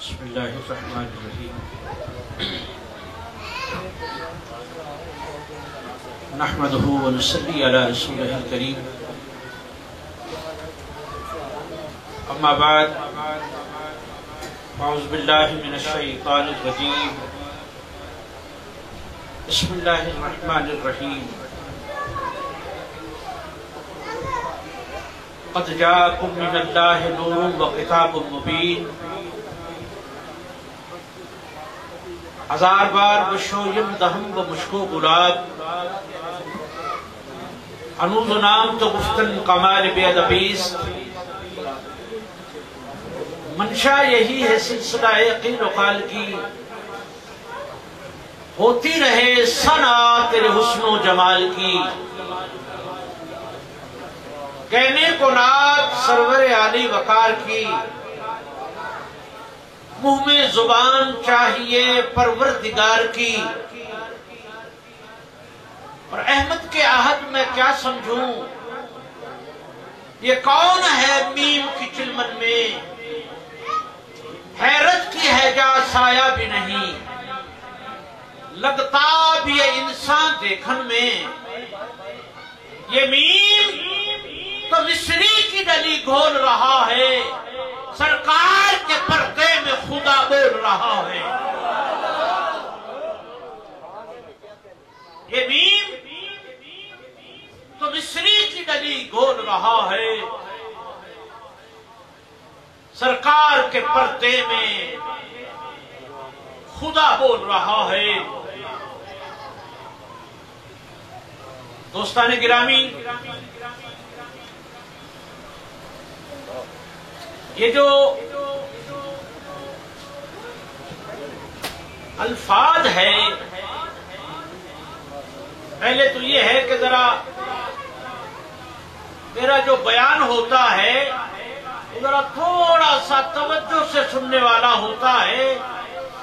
بسم اللہ الرحمن الرحیم نحمدہ ونصلی علی رسولہ الکریم اما بعد اعوذ باللہ من الشیطان الرجیم بسم اللہ الرحمن الرحیم قد جاءکم من اللہ نور وکتاب مبین ہزار بار بشویم دہم و مشکو گلاب انوز و نام تو گفتن کمال بے ادبیست منشا یہی ہے سلسلہ قیل و قال کی ہوتی رہے ثنا تیرے حسن و جمال کی کہنے کو نات سرور عالی وقار کی منہ میں زبان چاہیے پروردگار کی اور احمد کے عہد میں کیا سمجھوں یہ کون ہے میم کی چلمن میں حیرت کی ہے جا سایہ بھی نہیں لگتا بھی ہے انسان دیکھن میں یہ میم تو مصری کی ڈلی گھول رہا ہے سرکار کے پردے میں خدا بول رہا ہے یہ میم تو مصری کی ڈلی گھول رہا ہے سرکار کے پردے میں خدا بول رہا ہے دوستان گرامی یہ جو الفاظ ہے پہلے تو یہ ہے کہ ذرا میرا جو بیان ہوتا ہے ذرا تھوڑا سا توجہ سے سننے والا ہوتا ہے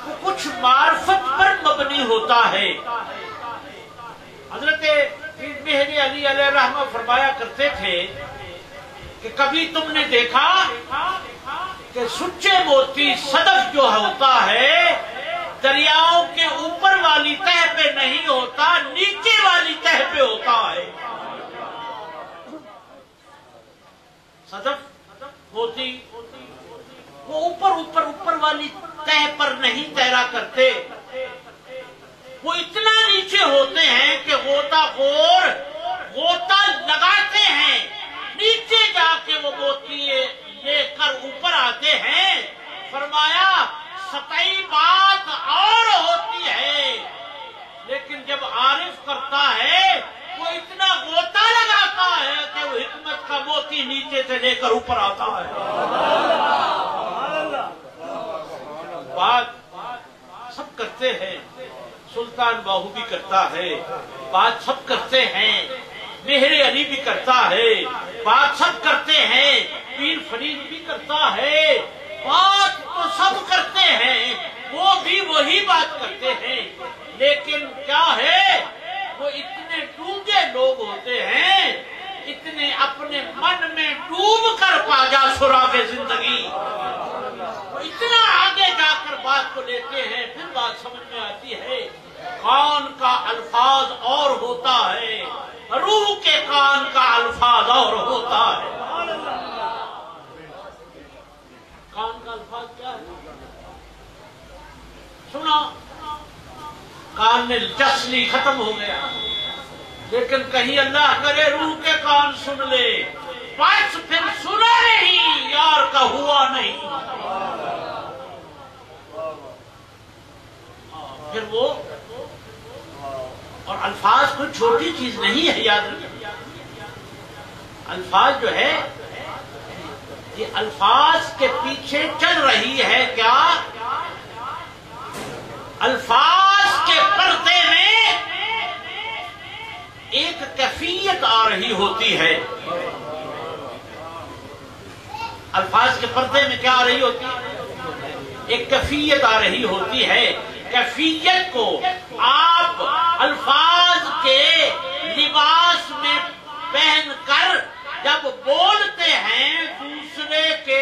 وہ کچھ معرفت پر مبنی ہوتا ہے حضرت پیر مہری علی علیہ الرحمہ فرمایا کرتے تھے کہ کبھی تم نے دیکھا کہ سچے موتی صدف جو ہوتا ہے دریاؤں کے اوپر والی تہ پہ نہیں ہوتا نیچے والی تہ پہ ہوتا ہے صدف موتی وہ اوپر والی تہ پر نہیں تیرا کرتے وہ اتنا نیچے ہوتے ہیں کہ غوطہ خور غوطہ لگاتے ہیں نیچے جا کے وہ موتی لے کر اوپر آتے ہیں فرمایا سطحی بات اور ہوتی ہے لیکن جب عارف کرتا ہے وہ اتنا غوطہ لگاتا ہے کہ وہ حکمت کا موتی نیچے سے لے کر اوپر آتا ہے بات سب کرتے ہیں سلطان باہو بھی کرتا ہے بات سب کرتے ہیں مہر علی بھی کرتا ہے بات سب کرتے ہیں پیر فرید بھی کرتا ہے بات تو سب کرتے ہیں وہ بھی وہی بات کرتے ہیں لیکن کیا ہے وہ اتنے ڈوبے لوگ ہوتے ہیں اتنے اپنے من میں ڈوب کر پا جا سراغ زندگی وہ اتنا آگے جا کر بات کو لیتے ہیں پھر بات سمجھ میں آتی ہے کان کا الفاظ اور ہوتا ہے روح کے کان کا الفاظ اور ہوتا ہے کان کا الفاظ کیا ہے سنا کان میں جسلی ختم ہو گیا لیکن کہیں اللہ کرے روح کے کان سن لے بس پھر سنا نہیں یار کا ہوا نہیں پھر وہ اور الفاظ کوئی چھوٹی چیز نہیں ہے یاد رکھیں الفاظ جو ہے یہ الفاظ کے پیچھے چل رہی ہے کیا الفاظ کے پردے میں ایک کیفیت آ رہی ہوتی ہے الفاظ کے پردے میں کیا آ رہی ہوتی ہے ایک کیفیت آ رہی ہوتی ہے کیفیت کو آپ الفاظ کے لباس میں پہن کر جب بولتے ہیں دوسرے کے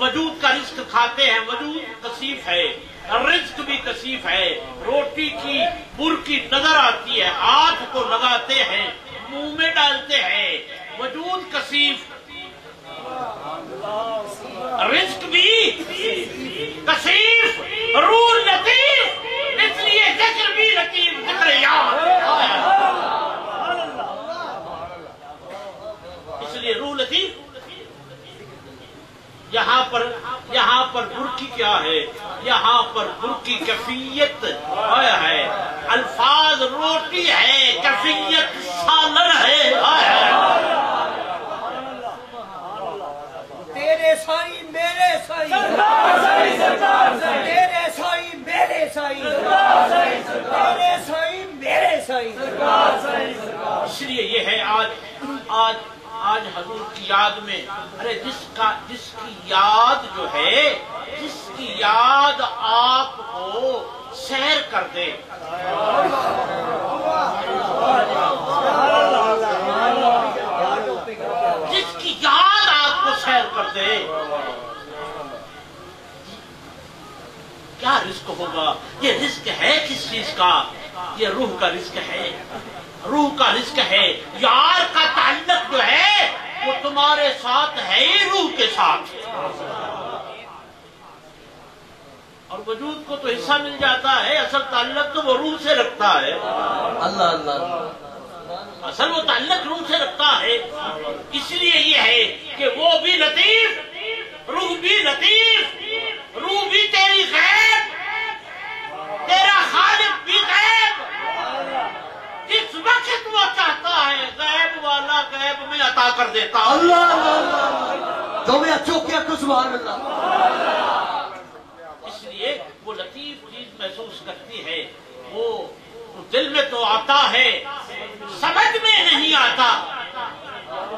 وجود کا رزق کھاتے ہیں، وجود کثیف ہے، رزق بھی کثیف ہے، روٹی کی برکی نظر آتی ہے، ہاتھ کو لگاتے ہیں، منہ میں ڈالتے ہیں، وجود کثیف، رزق بھی کثیف، روح لطیف، اس لیے ذکر بھی لطیف، ذکر یاد، اس لیے روح لطیف۔ یہاں پر برکی کیا ہے؟ یہاں پر برکی کیفیت ہے، الفاظ روٹی ہے، کیفیت سالن ہے۔ تیرے سائی میرے سائی، تیرے سائی میرے سائی، تیرے سائی میرے سائی۔ اس لیے یہ ہے آج حضور کی یاد میں، ارے جس کی یاد جو ہے، جس کی یاد آپ کو سیر کر دے، جس کی یاد آپ کو سیر کر دے، کیا رزق ہوگا؟ یہ رزق ہے کس چیز کا؟ یہ روح کا رزق ہے، روح کا رزق ہے۔ یار کا تعلق جو ہے وہ تمہارے ساتھ ہے ہی روح کے ساتھ، اور وجود کو تو حصہ مل جاتا ہے، اصل تعلق تو وہ روح سے رکھتا ہے۔ اللہ اللہ، اصل وہ تعلق روح سے رکھتا ہے۔ اس لیے یہ ہے کہ وہ بھی لطیف، روح بھی لطیف، روح بھی تیری غیب، تیرا خالق بھی غیب، جس وقت وہ چاہتا ہے غیب والا غیب میں عطا کر دیتا۔ اللہ اللہ، تو میں چوکیا کو سبحان اللہ۔ اس لیے وہ لطیف چیز محسوس کرتی ہے، وہ دل میں تو آتا ہے، سمجھ میں نہیں آتا،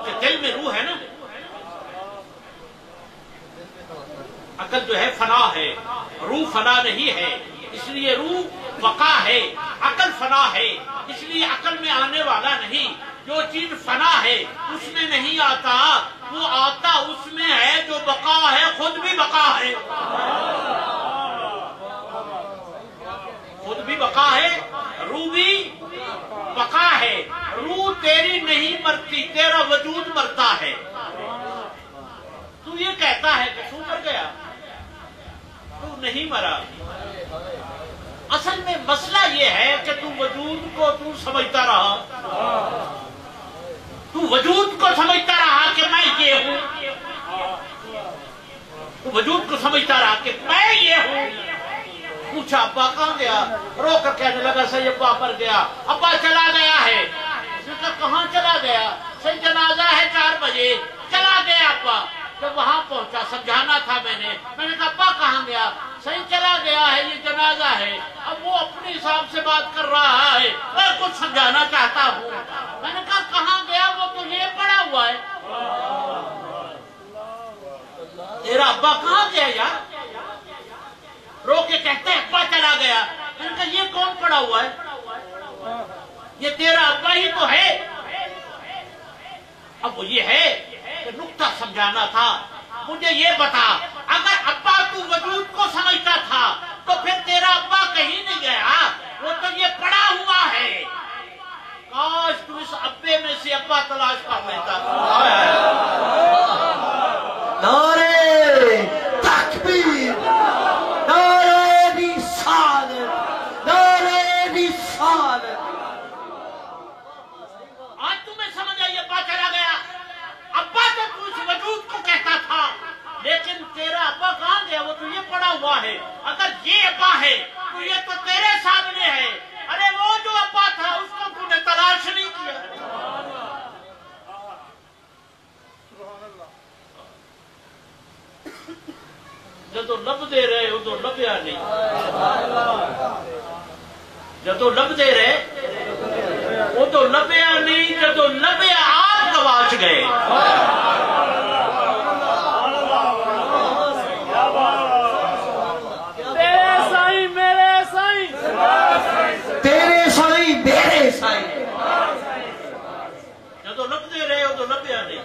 کہ دل میں روح ہے نا، عقل جو ہے فنا ہے، روح فنا نہیں ہے، اس لیے روح بقا ہے، عقل فنا ہے، اس لیے عقل میں آنے والا نہیں۔ جو چیز فنا ہے اس میں نہیں آتا، وہ آتا اس میں ہے جو بقا ہے، خود بھی بقا ہے، خود بھی بقا ہے، روح بھی بقا ہے۔ روح تیری نہیں مرتی، تیرا وجود مرتا ہے۔ تو یہ کہتا ہے کہ تو مر گیا، تو نہیں مرا۔ اصل میں مسئلہ یہ ہے کہ تو وجود کو تو سمجھتا رہا، تو وجود کو سمجھتا رہا کہ میں یہ ہوں، تو وجود کو سمجھتا رہا کہ میں یہ ہوں۔ پوچھا ابا کہاں گیا؟ رو کر کہنے لگا صحیح ابا مر گیا، ابا چلا گیا ہے۔ اس نے کہا کہاں چلا گیا؟ صحیح جنازہ ہے 4 بجے، چلا گیا ابا۔ جب وہاں پہنچا سمجھانا تھا میں نے کہا ابا کہاں گیا؟ صحیح چلا گیا ہے، یہ جنازہ ہے۔ اب وہ اپنے حساب سے بات کر رہا ہے، میں کچھ سمجھانا چاہتا ہوں۔ میں نے کہا کہاں گیا؟ وہ تو یہ پڑا ہوا ہے۔ تیرا ابا کہاں گیا یار؟ رو کے کہتے ہیں ابا چلا گیا۔ میں نے کہا یہ کون پڑا ہوا ہے؟ یہ تیرا ابا ہی تو ہے۔ اب وہ یہ ہے کہ نقطہ سمجھانا تھا، مجھے یہ بتا، اگر ابا تو وجود کو سمجھتا تھا تو پھر تیرا ابا کہیں نہیں گیا، وہ تو یہ پڑا ہوا ہے۔ کاش تو اس ابے میں سے ابا تلاش کر لیتا۔ نعرے تکبیر، نعرے رسالت، نعرے رسالت۔ آج تمہیں سمجھ آئی ابا چلا گیا؟ ابا تو تو اس وجود کو کہتا تھا، لیکن تیرا ابا کہاں گیا؟ وہ تو یہ پڑا ہوا ہے۔ اگر یہ ابا ہے تو یہ تو تیرے سامنے ہے۔ ارے وہ جو ابا تھا اس کو تو نے تلاش نہیں کیا۔ جدو لب دے رہے ادو لبیا نہیں، جدو لب دے رہے ادو لبیا نہیں، جدو لبیا آپ گواچ گئے۔ تیرے سائی میرے سائی، تیرے سائی میرے سائی۔ جدو لب دے رہے ادو لبیا نہیں،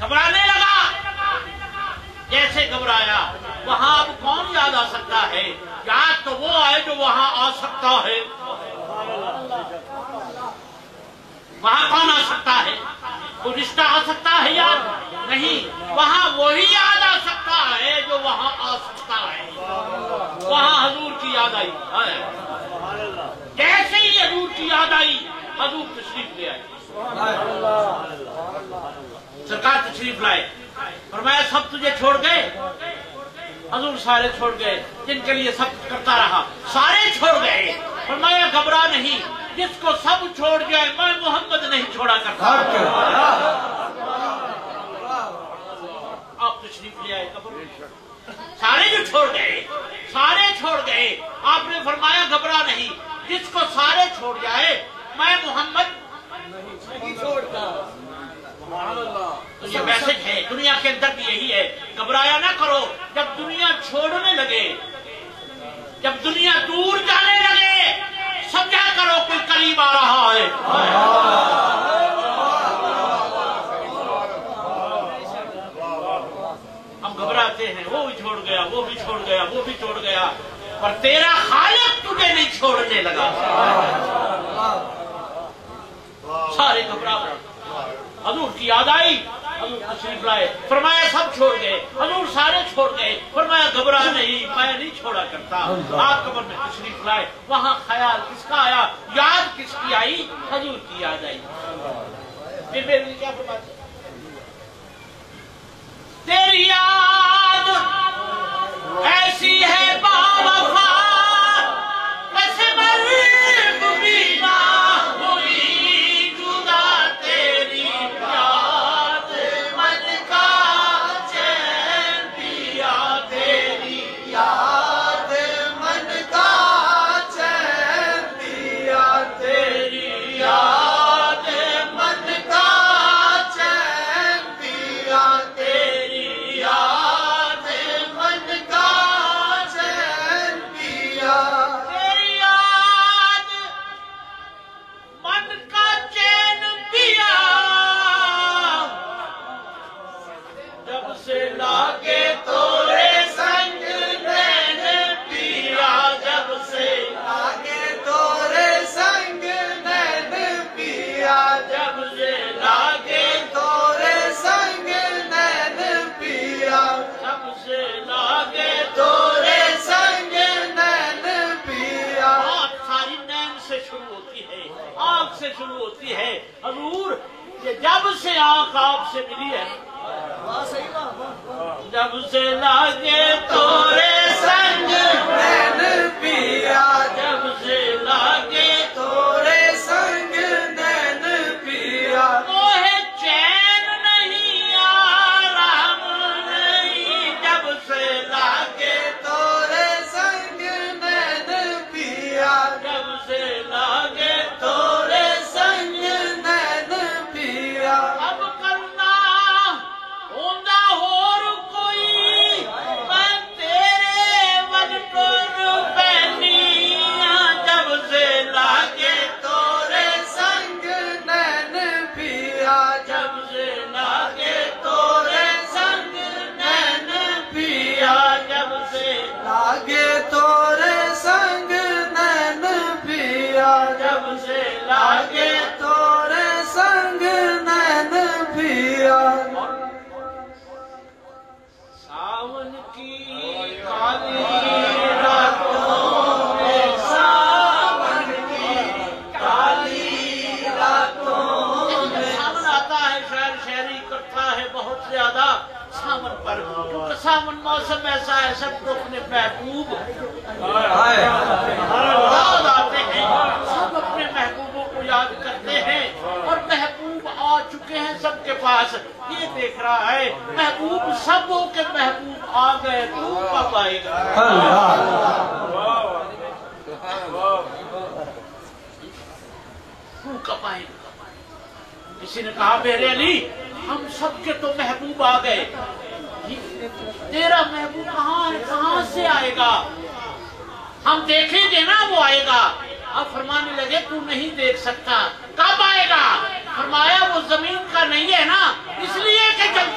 گھبرانے لگا، جیسے گھبرایا وہاں اب کون یاد آ سکتا ہے؟ یاد تو وہ آئے جو وہاں آ سکتا ہے۔ وہاں کون آ سکتا ہے؟ کوئی رشتہ آ سکتا ہے یاد؟ نہیں، وہاں وہی یاد آ سکتا ہے جو وہاں آ سکتا ہے۔ وہاں حضور کی یاد آئی، جیسے ہی حضور کی یاد آئی حضور تشریف لے آئے، سرکار تشریف لائے، فرمایا سب تجھے چھوڑ گئے؟ حضور سارے چھوڑ گئے، جن کے لیے سب کرتا رہا سارے چھوڑ گئے۔ فرمایا گھبرا نہیں، جس کو سب چھوڑ جائے میں محمد نہیں چھوڑا کرتا۔ آپ تشریف لے آئے قبر، سارے جو چھوڑ گئے سارے چھوڑ گئے، آپ نے فرمایا گھبرا نہیں، جس کو سارے چھوڑ جائے میں محمد نہیں چھوڑتا۔ تو یہ میسج ہے، دنیا کے اندر بھی یہی ہے، گھبرایا نہ کرو۔ جب دنیا چھوڑنے لگے، جب دنیا دور جانے لگے، سمجھا کرو کوئی قریب آ رہا ہے۔ ہم گھبراتے ہیں، وہ بھی چھوڑ گیا، وہ بھی چھوڑ گیا، وہ بھی چھوڑ گیا، پر تیرا خالق تجھے نہیں چھوڑنے لگا۔ سارے گھبرا گئے، حضور کی یاد آئی، حضور تشریف لائے، فرمایا سب چھوڑ گئے، حضور سارے چھوڑ گئے، فرمایا گھبرا نہیں، میں نہیں چھوڑا کرتا۔ آپ قبر میں تشریف لائے، وہاں خیال کس کا آیا، یاد کس کی آئی؟ حضور کی یاد آئی۔ پھر میرے لیے کیا فرماتے؟ تیری یاد ایسی ہے باوفا، ایسے مرگ بھی نہ ہوئی جدا، تیری یاد من کا چین پیا، تیری یاد من کا چین پیا، تیری یاد من کا چین پیا، تیری یاد من کا چین پیا، تیری یاد من کا چین پیا، جب سے لاگے تورے سنگ نین پیا، جب سے آگے تورے سنگ نین پیا، جب سے لاگے تورے سنگ نین پیا، جب سے لاگے تورے سنگ نین پیا۔ بات ساری نین سے شروع ہوتی ہے، آنکھ سے شروع ہوتی ہے۔ حضور یہ جب سے آنکھ آپ سے ملی ہے، واہ صحیح واہ، جب سے لاگے تورے سنگ، نین پیا، جب سے لاگے تورے سنگ نین پیا، موہ چین نہیں آرام نہیں، جب سے لاگے تورے سنگ نین پیا، جب سے لاگے تورے سنگ نین پیا، اب کرنا ہوندہ ہور کوئی، میں تیرے وقت پہنی، جب سے لاگے تورے سنگ نین پیا، جب سے لاگے تورے سنگ نین پیا، جب سے لاگے تورے سنگ نین پیا، جب سے لاگے تورے سنگ نین پیا، ساون کی کالی راتوں میں، ساون کی کالی راتوں میں، ساون آتا ہے، شاعر شاعری کرتا ہے بہت زیادہ ساون پر، کیونکہ ساون موسم ایسا ہے سب کو اپنے محبوب یاد آتے ہیں، سب اپنے محبوبوں کو یاد کرتے ہیں، اور محبوب آ چکے ہیں سب کے پاس۔ یہ دیکھ رہا ہے محبوب، سب کے محبوب آ گئے، تو کب آئے گا؟ تو کب آئے گا؟ کسی نے کہا میرے علی ہم سب کے تو محبوب آ گئے، تیرا محبوب کہاں ہے، کہاں سے آئے گا؟ ہم دیکھیں گے نا وہ آئے گا۔ اب فرمانے لگے تو نہیں دیکھ سکتا، کب آئے گا؟ فرمایا وہ زمین کا نہیں ہے نا، اس لیے کہ جب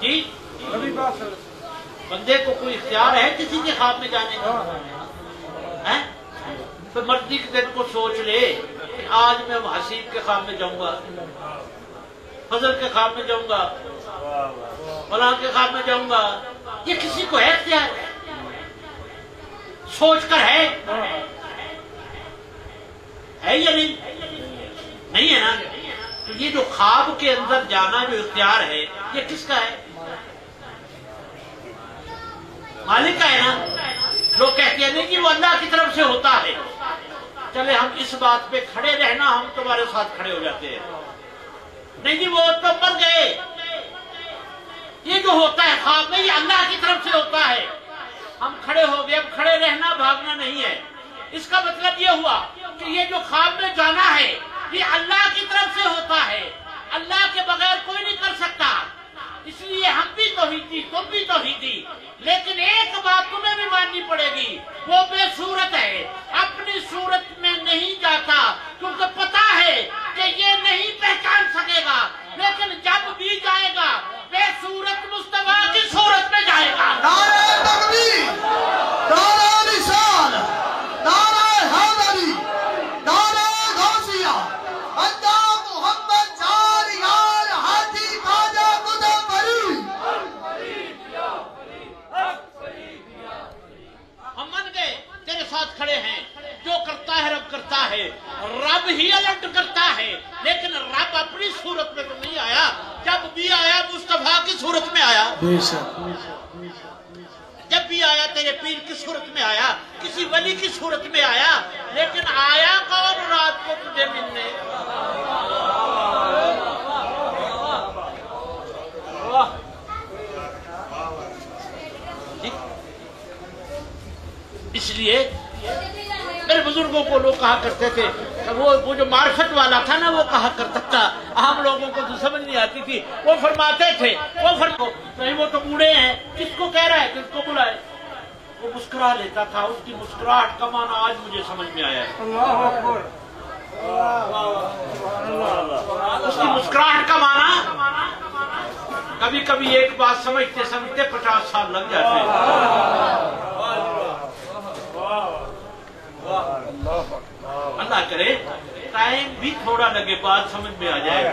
جی بندے کو کوئی اختیار ہے کسی کے خواب میں جانے کا؟ تو مرضی کے دن کو سوچ لے کہ آج میں حسیب کے خواب میں جاؤں گا، فضل کے خواب میں جاؤں گا، فلاں کے خواب میں جاؤں گا، یہ کسی کو ہے اختیار؟ سوچ کر ہے یا نہیں؟ نہیں ہے نا؟ تو یہ جو خواب کے اندر جانا جو اختیار ہے یہ کس کا ہے؟ مالک کا ہے نا؟ لوگ کہتے ہیں نہیں کہ وہ اللہ کی طرف سے ہوتا ہے، چلے ہم اس بات پہ کھڑے رہنا، ہم تمہارے ساتھ کھڑے ہو جاتے ہیں۔ نہیں جی وہ تو مر گئے، یہ جو ہوتا ہے خواب میں یہ اللہ کی طرف سے ہوتا ہے، ہم کھڑے ہو گئے، اب کھڑے رہنا بھاگنا نہیں ہے۔ اس کا مطلب یہ ہوا کہ یہ جو خواب میں جانا ہے یہ اللہ کی طرف سے ہوتا ہے، اللہ کے بغیر کوئی نہیں کر سکتا۔ اس لیے ہم بھی توحیدی، تم بھی توحیدی، لیکن ایک بات تمہیں بھی ماننی پڑے گی، وہ بے صورت ہے، اپنی صورت میں نہیں جاتا، کیونکہ پتا ہے کہ یہ نہیں پہچان سکے گا، لیکن جب بھی جائے گا بے صورت مصطفیٰ کی صورت میں جائے گا۔ نعرہ تکبیر، نعرہ رسالت، نعرہ حیدری، نعرہ غوثیہ، اللہ محمد چار یار ہاتھی خواجہ قطب فرید۔ ہم من گئے، تیرے ساتھ کھڑے ہیں، جو کرتا ہے رب کرتا ہے، رب ہی الٹ کرتا ہے، لیکن رب اپنی صورت میں تو نہیں آیا، جب بھی آیا مصطفیٰ کی صورت میں آیا، جب بھی آیا تیرے پیر کی صورت میں آیا، کسی ولی کی صورت میں آیا، لیکن آیا کون رات کو تجھے ملنے؟ اس لیے میرے بزرگوں کو لوگ کہا کرتے تھے، وہ جو معرفت والا تھا نا وہ کہا کرتا تھا، عام لوگوں کو تو سمجھ نہیں آتی تھی، وہ فرماتے تھے، نہیں وہ تو بوڑھے ہیں، کس کو کہہ رہا ہے، کس کو بلائے؟ وہ مسکرا لیتا تھا، اس کی مسکراہٹ کا معنی آج مجھے سمجھ میں آیا ہے۔ اس کی مسکراہٹ کا معنی کبھی کبھی ایک بات سمجھتے سمجھتے 50 سال لگ جاتے ہیں۔ اللہ کرے ٹائم بھی تھوڑا لگے، بات سمجھ میں آ جائے،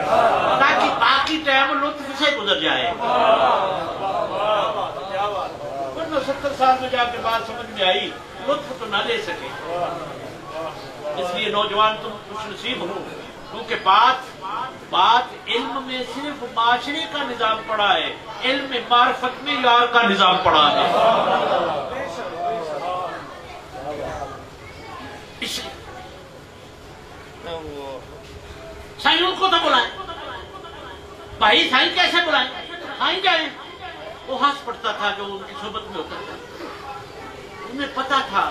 تاکہ باقی ٹائم لطف سے گزر جائے۔ 70 سال میں جا کے بات سمجھ میں آئی، لطف تو نہ لے سکے۔ اس لیے نوجوان تم خوش نصیب ہو، کیونکہ بات علم میں صرف معاشرے کا نظام پڑا ہے، علم میں معرفت میں یار کا نظام پڑا ہے۔ سائیوں کو تو بلائیں، بھائی سائی کیسے بلائیں؟ سائی جائیں۔ وہ ہنس پڑتا تھا جو ان کی صحبت میں ہوتا تھا، انہیں پتا تھا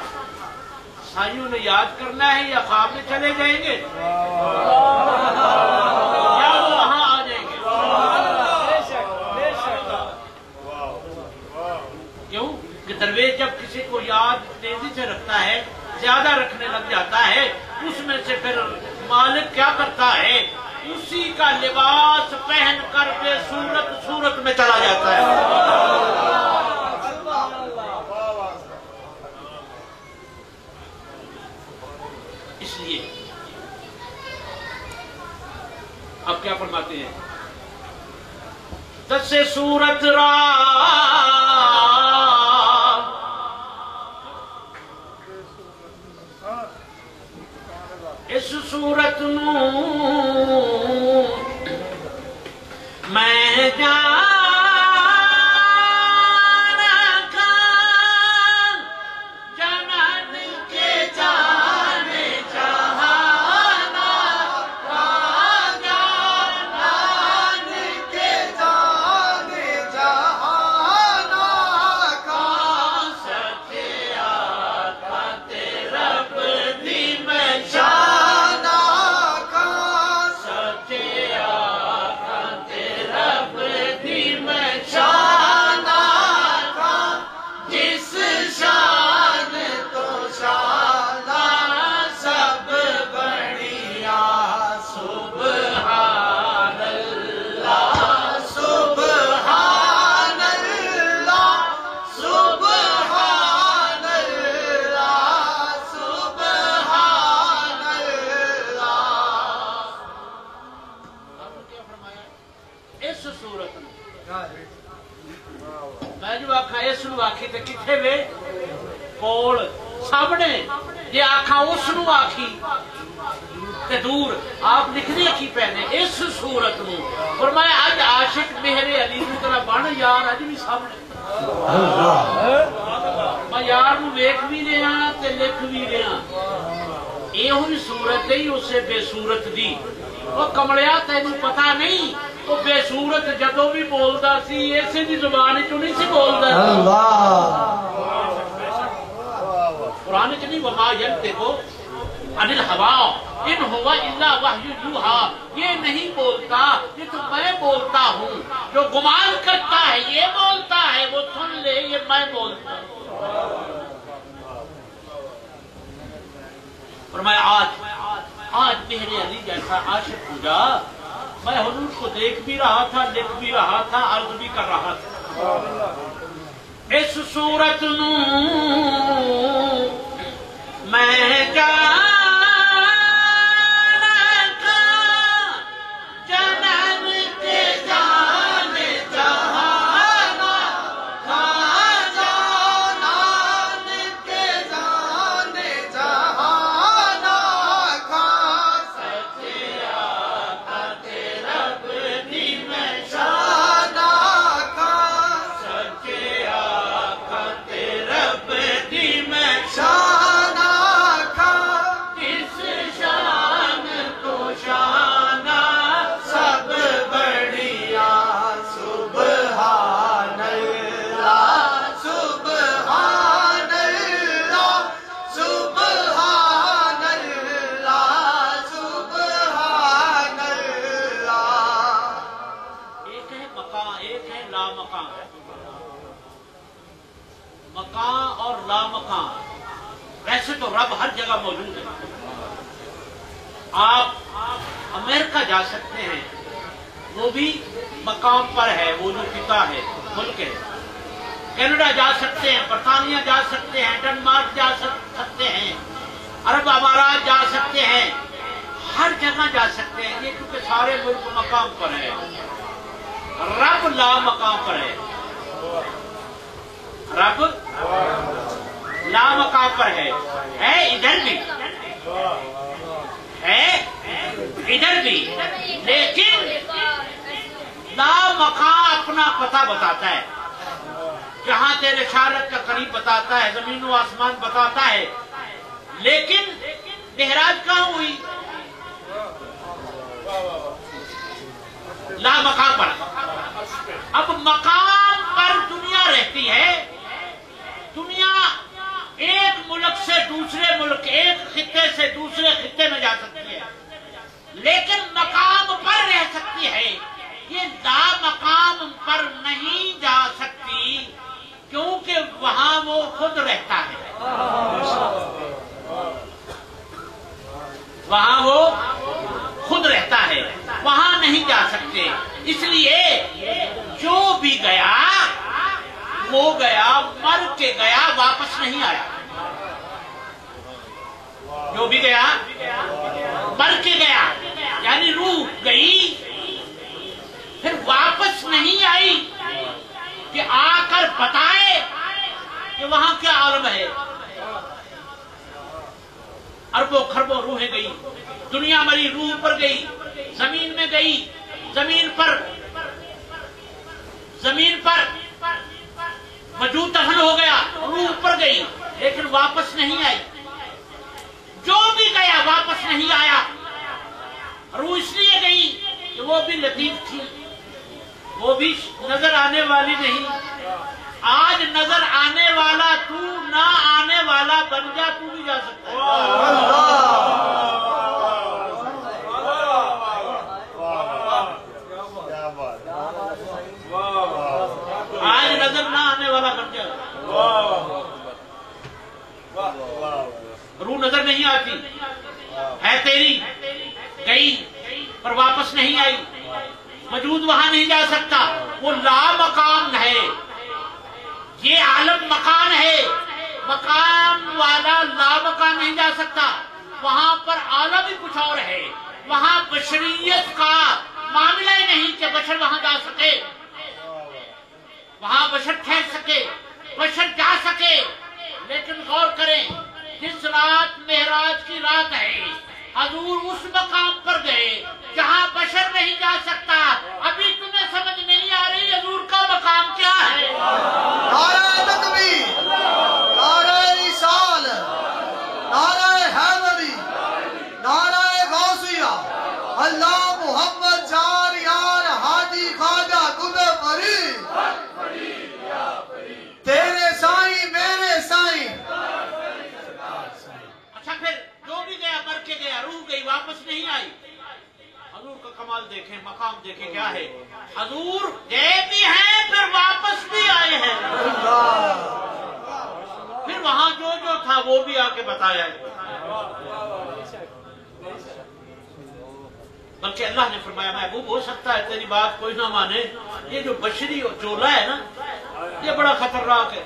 سائیوں نے یاد کرنا ہے یا خواب میں چلے جائیں گے یا وہ وہاں آ جائیں گے۔ کیوں کہ درویش جب کسی کو یاد تیزی سے رکھتا ہے، زیادہ رکھنے لگ جاتا ہے، اس میں سے پھر مالک کیا کرتا ہے، اسی کا لباس پہن کر بے صورت میں چلا جاتا ہے۔ اس لیے اب کیا فرماتے ہیں؟ دس صورت را اس صورت نو میں جان اس نو آکھی تے کتھے وے کول سامنے جے آکھا اس نو آکھی تے دور آپ لکھنے کی پہنے اس صورت نو فرمایا اج عاشق مہر علی دی طرح بن یار اج بھی سامنے میں یار نو ویکھ بھی رہا تے لکھ بھی رہا یہ ہوئی صورت ہے اسے بے صورت دی وہ کمڑیا تینوں پتہ نہیں وہ بے صورت جدو بھی بولدا سی ایسے دی زبان چ نہیں سی بولدا قرآن چ نہیں وما ینطق عن الہوا ان هو الا وحی یوحی یہ نہیں بولتا یہ تو میں بولتا ہوں جو گمان کرتا ہے یہ بولتا ہے وہ سن لے یہ میں بولتا ہوں فرمایا آج میرے علی جیسا عاشق ہو جا میں حضور کو دیکھ بھی رہا تھا لکھ بھی رہا تھا عرض بھی کر رہا تھا اس صورت نو میں ویسے تو رب ہر جگہ موجود ہے آپ امریکہ جا سکتے ہیں وہ بھی مقام پر ہے وہ جو پتا ہے ملک ہے کینیڈا جا سکتے ہیں برطانیہ جا سکتے ہیں ڈنمارک جا سکتے ہیں عرب امارات جا سکتے ہیں ہر جگہ جا سکتے ہیں یہ کیونکہ سارے ملک مقام پر ہے رب لا مقام پر ہے رب لا مقام پر ہے ادھر بھی ہے ادھر بھی لیکن لا مقام اپنا پتہ بتاتا ہے جہاں تیرے اشارت کا قریب بتاتا ہے زمین و آسمان بتاتا ہے لیکن معراج کہاں ہوئی لا مقام پر اب مقام پر دنیا رہتی ہے دنیا ایک ملک سے دوسرے ملک ایک خطے سے دوسرے خطے میں جا سکتی ہے لیکن مقام پر رہ سکتی ہے یہ لا مقام پر نہیں جا سکتی کیونکہ وہاں وہ خود رہتا ہے وہاں وہ خود رہتا ہے وہاں نہیں جا سکتے اس لیے جو بھی گیا وہ گیا مر کے گیا واپس نہیں آیا جو بھی گیا مر کے گیا یعنی روح گئی پھر واپس نہیں آئی کہ آ کر بتائے کہ وہاں کیا عالم ہے اربوں خربوں روحیں گئی دنیا مری روح پر گئی زمین میں گئی زمین پر وجود دفن ہو گیا روح اوپر گئی لیکن واپس نہیں آئی جو بھی گیا واپس نہیں آیا روح اس لیے گئی کہ وہ بھی لطیف تھی وہ بھی نظر آنے والی نہیں آج نظر آنے والا تو نہ آنے والا بن جا تو بھی جا سکتا ہے آج نظر نہ آنے والا بن جائے روح نظر نہیں آتی ہے تیری گئی پر واپس نہیں آئی وجود وہاں نہیں جا سکتا وہ لا مقام ہے یہ عالم مکان ہے مقام والا لا مکان نہیں جا سکتا وہاں پر عالم ہی کچھ اور ہے وہاں بشریت کا معاملہ ہی نہیں کہ بشر وہاں جا سکے وہاں بشر ٹھہر سکے معراج کی رات ہے، حضور اس مقام پر گئے جہاں بشر نہیں جا سکتا۔ ابھی تمہیں سمجھ نہیں آ رہی حضور کا مقام کیا ہے؟ نعرہ تکبیر، نعرہ رسال، نعرہ حیدری، نعرہ غوثیہ، اللہ محمد جاریان حاجی خواجہ قطب فرید، تیرے سائیں میرے سائیں۔ اچھا پھر جو بھی گیا مر کے گیا، روح گئی، واپس نہیں آئی۔ حضور کا کمال دیکھیں، مقام دیکھیں کیا ہے۔ حضور گئے بھی ہیں پھر واپس بھی آئے ہیں، پھر وہاں جو جو تھا وہ بھی آ کے بتایا ہے۔ بلکہ اللہ نے فرمایا محبوب ہو سکتا ہے تیری بات کوئی نہ مانے، یہ جو بشری چولہا ہے نا یہ بڑا خطرناک ہے۔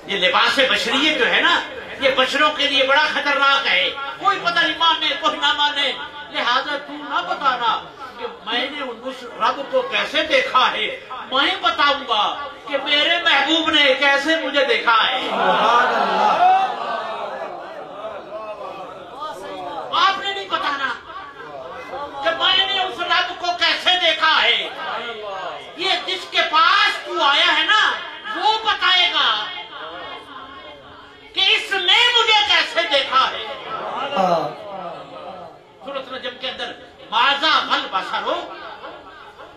یہ لباس بشریت جو ہے نا یہ بشروں کے لیے بڑا خطرناک ہے، کوئی پتہ نہیں مانے کوئی نہ مانے۔ لہذا تو نہ بتانا کہ میں نے اس رب کو کیسے دیکھا ہے، میں بتاؤں گا کہ میرے محبوب نے کیسے مجھے دیکھا ہے۔ آپ نے نہیں بتانا کہ میں نے اس رب کو کیسے دیکھا ہے، یہ جس کے پاس تو آیا ہے نا وہ بتائے گا کہ اس نے مجھے کیسے دیکھا ہے۔ سورۃ نجم کے اندر ماذا غل بصر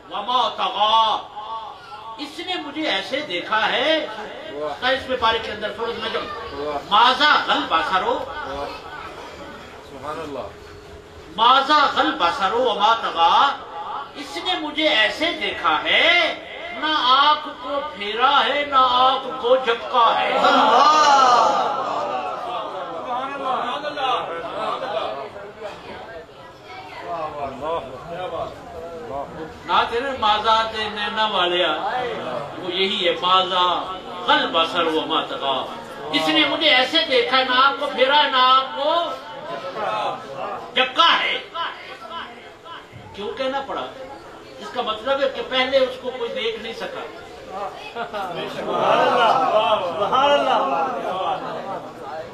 وما طغى، اس نے مجھے ایسے دیکھا ہے، اس میں پارے کے اندر سورۃ نجم ماذا غل بصر ماذا غل بصر وما طغى، اس نے مجھے ایسے دیکھا ہے نہ آنکھ کو پھیرا ہے نہ آنکھ کو جھپکا ہے۔ نہ تیرے مازات نینا والیا وہ یہی ہے، مازا غل بصر وما طغى، اس نے مجھے ایسے دیکھا نہ آنکھ کو پھیرا نہ آنکھ کو جھپکا ہے۔ کیوں کہنا پڑا؟ اس کا مطلب ہے کہ پہلے اس کو کوئی دیکھ نہیں سکا،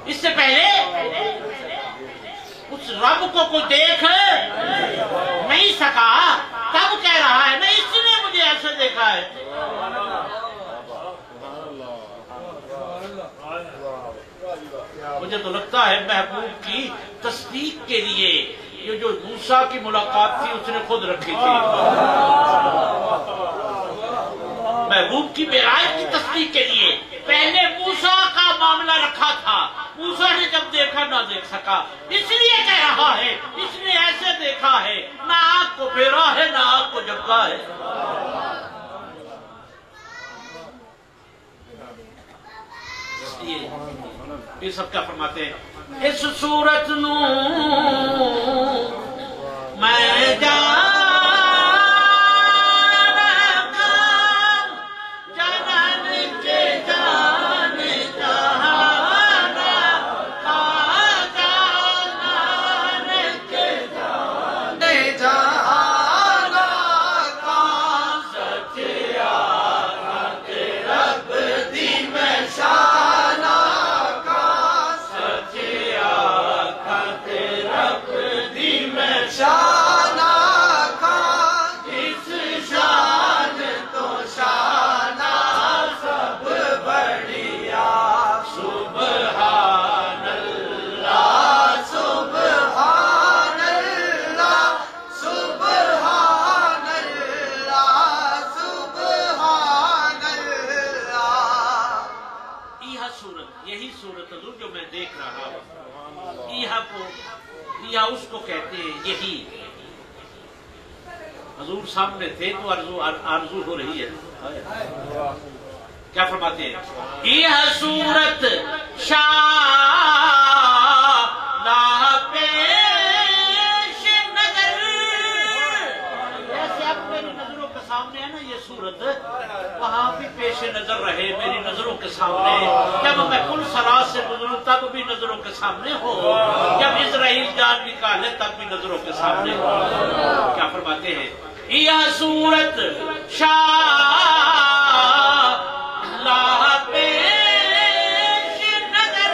اس سے پہلے اس رب کو کوئی دیکھ نہیں سکا، تب کہہ رہا ہے نہیں اس نے مجھے ایسے دیکھا ہے۔ مجھے تو لگتا ہے محبوب کی تصدیق کے لیے یہ جو موسیٰ کی ملاقات تھی اس نے خود رکھی تھی، محبوب کی معراج کی تصدیق کے لیے پہلے موسیٰ کا معاملہ رکھا تھا، موسیٰ نے جب دیکھا نہ دیکھ سکا، اس لیے کہہ رہا ہے اس نے ایسے دیکھا ہے نہ آنکھ کو پھیرا ہے نہ آنکھ کو جھپکا ہے۔ اس لیے یہ سب کیا فرماتے ہیں، اس صورت نو میں جان اس کو کہتے ہیں یہی حضور سامنے تھے تو آرزو ہو رہی ہے۔ کیا فرماتے ہیں، یہ صورت شاہ پیش نظر، جیسے اب میری نظروں کے سامنے ہے نا یہ صورت، وہاں بھی پیش نظر رہے میری نظروں کے سامنے، جب میں کل سراج سے گزروں تب بھی نظروں کے سامنے ہو، جب اسرائیل جان نکالے تب بھی نظروں کے سامنے ہو۔ کیا فرماتے ہیں، یہ صورت شاہ پیش نظر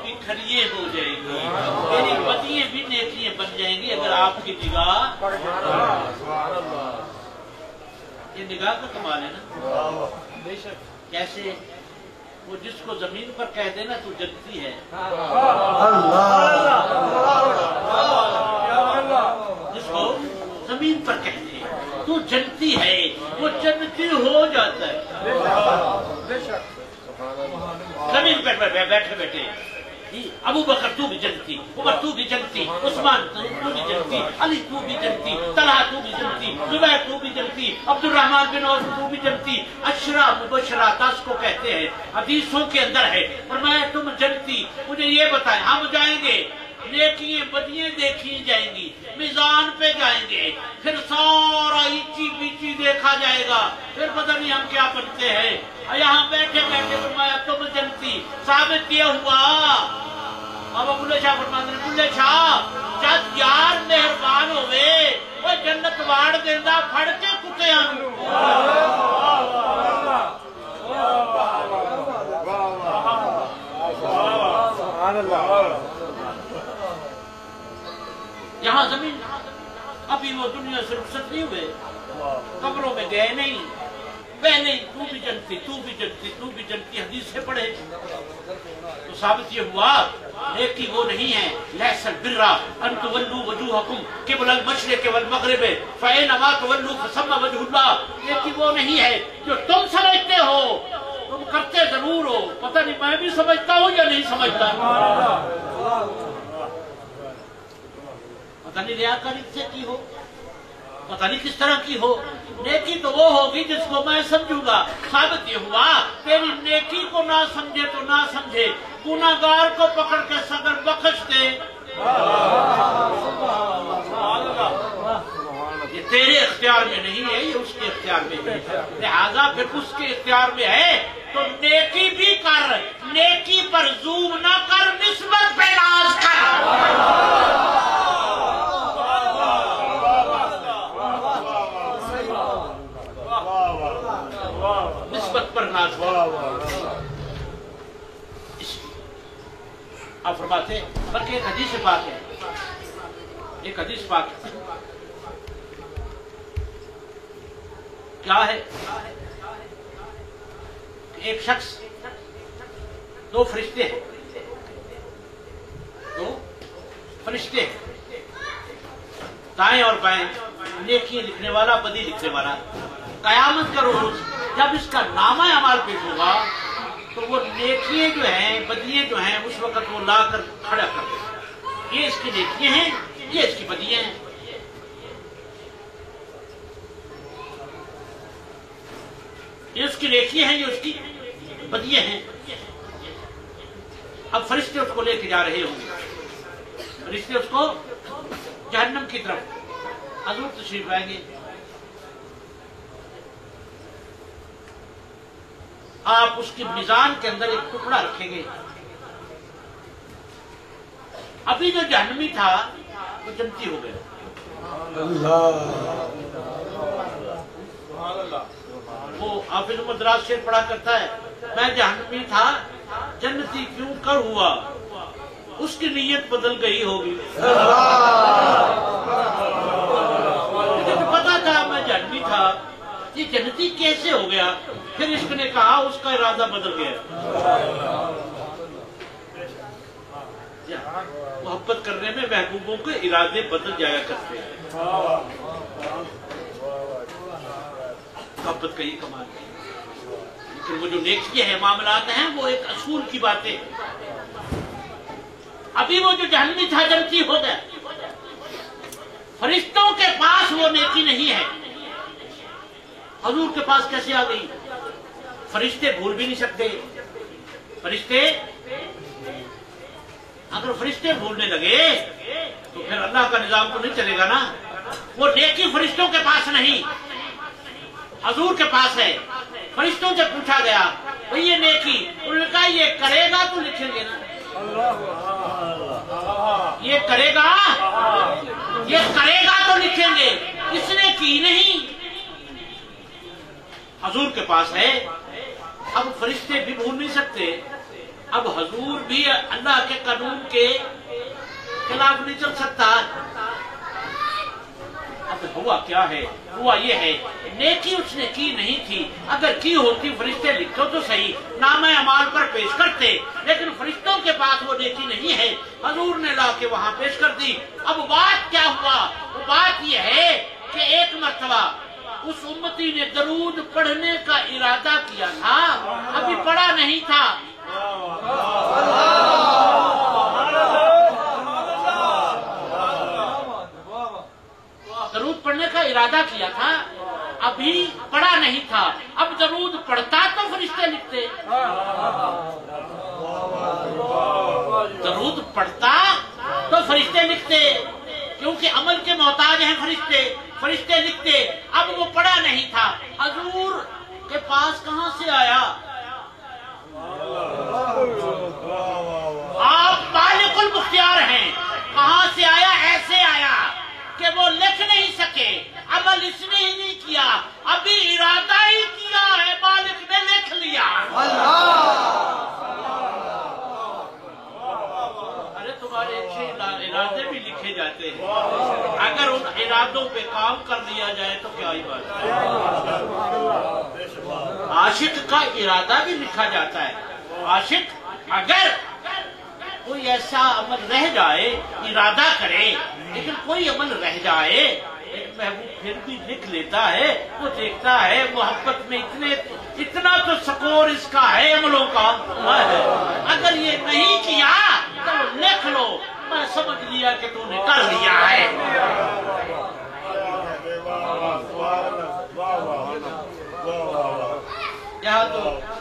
بھی کھڑیے ہو جائیں گی، میری بدیاں بھی نیکیاں بن جائیں گی اگر آپ کی نگاہ، یہ نگاہ کا کمال ہے نا۔ کیسے؟ وہ جس کو زمین پر کہہ دینا تو جنتی ہے، جس کو زمین پر کہہ دے تو جنتی ہے، وہ جنتی ہو جاتا ہے۔ زمین پر بیٹھے بیٹھے ابو بکر تو بھی جنتی، عمر تو بھی جنتی، عثمان تو بھی جنتی، علی تو بھی جنتی، طلحہ تو بھی جنتی، زبیر تو بھی جنتی، عبد الرحمن بن عوف تو بھی جنتی۔ عشرہ مبشرہ 10 کو کہتے ہیں، حدیثوں کے اندر ہے، فرمایا تم جنتی، مجھے یہ بتائیں ہم جائیں گے، نیکیاں بدیاں دیکھی جائیں گی، میزان پہ جائیں گے، پھر سارا ایچی بیچی دیکھا جائے گا، پھر پتہ نہیں ہم کیا بنتے ہیں۔ یہاں بیٹھے بیٹھے فرمایا تم جنتی، ثابت کیا ہوا؟ بابا بلے شاہ فرماتے ہیں بلے شاہ جد یار مہربان ہوئے وہ جنت واڑ دیندہ پھڑ کے کتیاں نوں۔ یہاں زمین ابھی وہ دنیا سے رخصت نہیں ہوئے، قبروں میں گئے نہیں، پہلے تو بھی جنتی، تو بھی جنتی، تو بھی جنتی، حدیث سے پڑھے تو ثابت یہ ہوا نیکی وہ نہیں ہے، لیس البر ان تولوا وجوہکم قبل المشرق والمغرب فإنما تولوا فثم وجہ اللہ۔ نیکی وہ نہیں ہے جو تم سمجھتے ہو، تم کرتے ضرور ہو، پتہ نہیں میں بھی سمجھتا ہوں یا نہیں سمجھتا، پتہ نہیں ریاکاری سے کی ہو، پتہ نہیں کس طرح کی ہو۔ نیکی تو وہ ہوگی جس کو میں سمجھوں گا۔ ثابت یہ ہوا تیری نیکی کو نہ سمجھے تو نہ سمجھے، گناہگار کو پکڑ کے صدر بخش دے، یہ تیرے اختیار میں نہیں ہے، یہ اس کے اختیار میں ہے، لہذا پھر اس کے اختیار میں ہے تو نیکی بھی کر، نیکی پر زوم نہ کر، نسبت پہ ناز کر، نسبت پر ناز کر۔ آپ فرماتے ہیں بلکہ ایک حدیث پاک ہے، ایک حدیث پاک ہے، کیا ہے؟ ایک شخص، دو فرشتے ہیں، دو فرشتے ہیں، دائیں اور بائیں، نیکی لکھنے والا، بدی لکھنے والا۔ قیامت کا روز جب اس کا نامہ اعمال پیش ہوگا تو وہ نیکیاں جو ہیں، بدیاں جو ہیں، اس وقت وہ لا کر کھڑا کر دے، یہ اس کی نیکیاں ہیں، یہ اس کی بدیاں ہیں۔ یہ اس کی نیکیاں ہیں، یہ اس کی بدیاں ہیں۔ اب فرشتے اس کو لے کے جا رہے ہوں گے، فرشتے اس کو جہنم کی طرف، حضور تشریف آئیں گے، آپ اس کی میزان کے اندر ایک ٹکڑا رکھیں گے، ابھی جو جہنمی تھا وہ جنتی ہو گیا، وہ حافظ مدراس شعر پڑھا کرتا ہے، میں جہنمی تھا جنتی کیوں کر ہوا، اس کی نیت بدل گئی ہوگی، مجھے تو پتا تھا میں جہنمی تھا، یہ جنتی کیسے ہو گیا؟ پھر عشق نے کہا اس کا ارادہ بدل گیا۔ محبت کرنے میں محبوبوں کے ارادے بدل جایا کرتے ہیں، محبت کا یہ کمال ہے۔ لیکن وہ جو نیکیاں ہیں، معاملات ہیں، وہ ایک اصول کی باتیں، ابھی وہ جو جہنمی تھا جنتی ہو گیا، فرشتوں کے پاس وہ نیکی نہیں ہے، حضور کے پاس کیسے آ گئی؟ فرشتے بھول بھی نہیں سکتے، فرشتے اگر فرشتے بھولنے لگے تو پھر اللہ کا نظام تو نہیں چلے گا نا۔ وہ نیکی فرشتوں کے پاس نہیں، حضور کے پاس ہے۔ فرشتوں سے پوچھا گیا بھئی یہ نیکی، انہوں نے کہا یہ کرے گا تو لکھیں گے نا، یہ کرے گا، یہ کرے گا تو لکھیں گے، اس نے کی نہیں، حضور کے پاس ہے۔ اب فرشتے بھی بھول نہیں سکتے، اب حضور بھی اللہ کے قانون کے خلاف نہیں چل سکتا. اب ہوا کیا ہے؟ ہوا یہ ہے نیکی اس نے کی نہیں تھی. اگر کی ہوتی فرشتے لکھو تو صحیح، نام اعمال پر پیش کرتے، لیکن فرشتوں کے پاس وہ نیکی نہیں ہے. حضور نے لا کے وہاں پیش کر دی. اب بات کیا ہوا؟ وہ بات یہ ہے کہ ایک مرتبہ اس امتی نے درود پڑھنے کا ارادہ کیا تھا، ابھی پڑھا نہیں تھا. درود پڑھنے کا ارادہ کیا تھا، ابھی پڑھا نہیں تھا. اب درود پڑھتا تو فرشتے لکھتے، درود پڑھتا تو فرشتے لکھتے، کیونکہ عمل کے محتاج ہیں فرشتے لکھتے. اب وہ پڑھا نہیں تھا. حضور کے پاس کہاں سے آیا؟ آپ مالک المختار ہیں. کہاں سے آیا؟ ایسے آیا کہ وہ لکھ نہیں سکے. عمل اس نے ہی نہیں کیا، ابھی ارادہ ہی کیا ہے، مالک نے لکھ لیا. ارے تمہارے اچھے ارادے بھی لکھے جاتے ہیں، اگر ان ارادوں پہ کام کر لیا جائے تو کیا ہی بات ہے. عاشق کا ارادہ بھی لکھا جاتا ہے. عاشق اگر کوئی ایسا عمل رہ جائے، ارادہ کرے لیکن کوئی عمل رہ جائے، ایک محبوب پھر بھی لکھ لیتا ہے. وہ دیکھتا ہے محبت میں اتنا تو سکور اس کا ہے عملوں کا. اگر یہ نہیں کیا تو لکھ لو، میں سمجھ لیا کہ تو نے کر لیا ہے.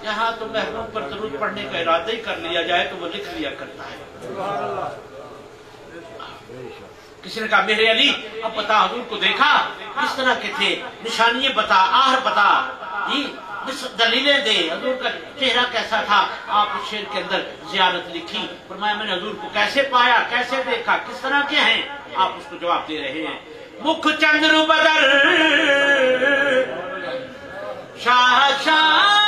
یہاں تو محبوب پر درود پڑھنے کا ارادہ ہی کر لیا جائے تو وہ لکھ لیا کرتا ہے. کسی نے کہا میرے علی اب بتا، حضور کو دیکھا کس طرح کے تھے، نشانیاں بتا، آہر بتا، دلیلیں دے، حضور کا چہرہ کیسا تھا. آپ اس شعر کے اندر زیارت لکھی. فرمایا میں نے حضور کو کیسے پایا، کیسے دیکھا، کس طرح کے ہیں. آپ اس کو جواب دے رہے ہیں. مکھ چندر بدر شاہ شاہ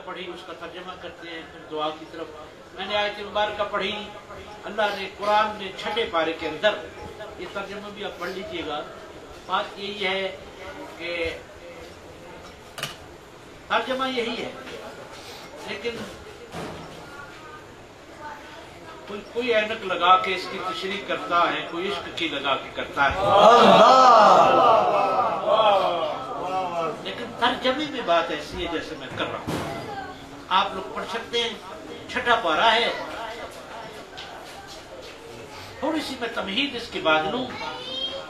پڑھی اس کا ترجمہ کرتے ہیں، پھر دعا کی طرف. میں نے آیت مبارکہ پڑھی، اللہ نے قرآن میں 6 پارے کے اندر، یہ ترجمہ بھی آپ پڑھ لیجئے گا. بات یہی ہے کہ ترجمہ یہی ہے، لیکن کوئی اینک لگا کے اس کی تشریح کرتا ہے، کوئی عشق کی لگا کے کرتا ہے. لیکن ترجمے میں بات ایسی ہے جیسے میں کر رہا ہوں، آپ لوگ پڑھ سکتے ہیں. 6 پارہ ہے. تھوڑی سی میں تمہید اس کے بعد لوں.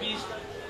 20,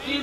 3